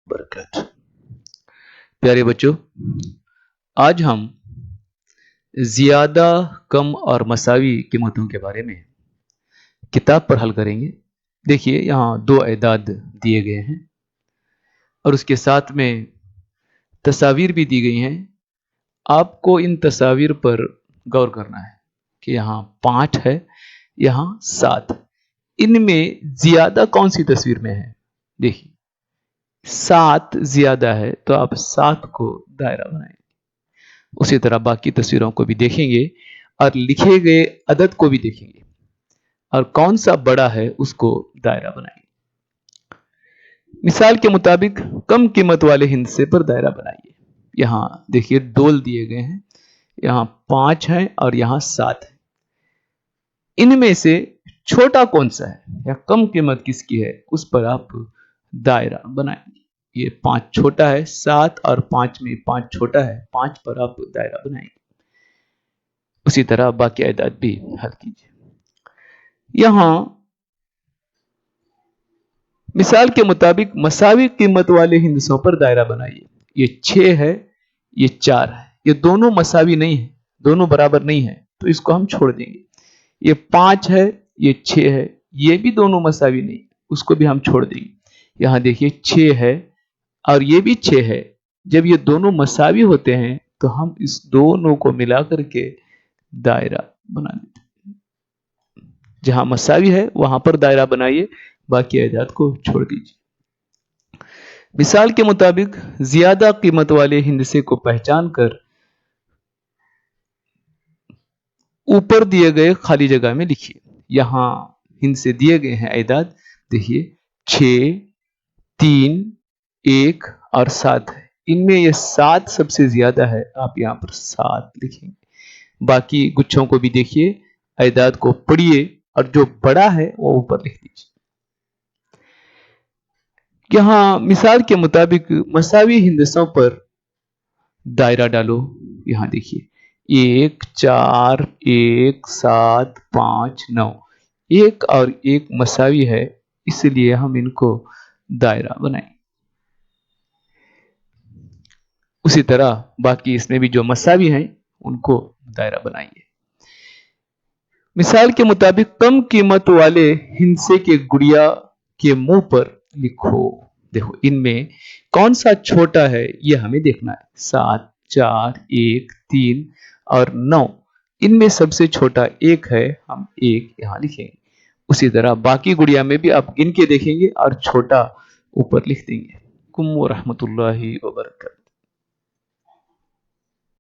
बरकत। प्यारे बच्चों, आज हम ज्यादा, कम और मसावी कीमतों के बारे में किताब पर हल करेंगे। देखिए, यहाँ दो एदाद दिए गए हैं और उसके साथ में तस्वीर भी दी गई हैं। आपको इन तस्वीर पर गौर करना है कि यहाँ 5 है, यहाँ 7। इनमें ज्यादा कौन सी तस्वीर में है? देखिए, 7 ज्यादा है तो आप 7 को दायरा बनाएंगे। उसी तरह बाकी तस्वीरों को भी देखेंगे और लिखे गए अदद को भी देखेंगे और कौन सा बड़ा है उसको दायरा बनाएंगे। मिसाल के मुताबिक कम कीमत वाले हिंसे पर दायरा बनाइए। यहां देखिए, डोल दिए गए हैं, यहां 5 है और यहां 7 है। इनमें से छोटा कौन सा है या कम कीमत किसकी है, उस पर आप दायरा बनाएंगे। ये 5 छोटा है, 7 और 5 में 5 छोटा है, 5 पर आप दायरा बनाएंगे। उसी तरह बाकी आयदाद भी हल कीजिए। यहां मिसाल के मुताबिक मसावी कीमत वाले हिंसों पर दायरा बनाइए। ये 6 है, ये 4 है। ये दोनों मसावी नहीं है, दोनों बराबर नहीं है, तो इसको हम छोड़ देंगे। ये 5 है, ये 6 है, ये भी दोनों मसावी नहीं, उसको भी हम छोड़ देंगे। यहां देखिए, 6 है और ये भी 6 है। जब ये दोनों मसावी होते हैं तो हम इस दोनों को मिला करके दायरा बना देते हैं। जहां मसावी है वहां पर दायरा बनाइए, बाकी आयदाद को छोड़ दीजिए। मिसाल के मुताबिक ज्यादा कीमत वाले हिंदसे को पहचान कर ऊपर दिए गए खाली जगह में लिखिए। यहां हिंदसे दिए गए हैं आयदाद, देखिए 6, 3, 1 और 7 है। इनमें ये 7 सबसे ज्यादा है, आप यहां पर 7 लिखेंगे। बाकी गुच्छों को भी देखिए, आयदाद को पढ़िए और जो बड़ा है वो ऊपर लिख दीजिए। यहां मिसाल के मुताबिक मसावी हिंदसों पर दायरा डालो। यहां देखिए, 1, 4, 1, 7, 5, 9। 1 और 1 मसावी है, इसलिए हम इनको दायरा बनाएं। उसी तरह बाकी इसमें भी जो मसावी हैं उनको दायरा बनाइए। मिसाल के मुताबिक कम कीमत वाले हिंसे के गुड़िया के मुंह पर लिखो। देखो, इनमें कौन सा छोटा है ये हमें देखना है। 7, 4, 1, 3 और 9। इनमें सबसे छोटा 1 है, हम 1 यहां लिखेंगे। उसी तरह बाकी गुड़िया में भी आप गिन के देखेंगे और छोटा ऊपर लिख देंगे। कुम व रहमतुल्लाहि व बरकातहू।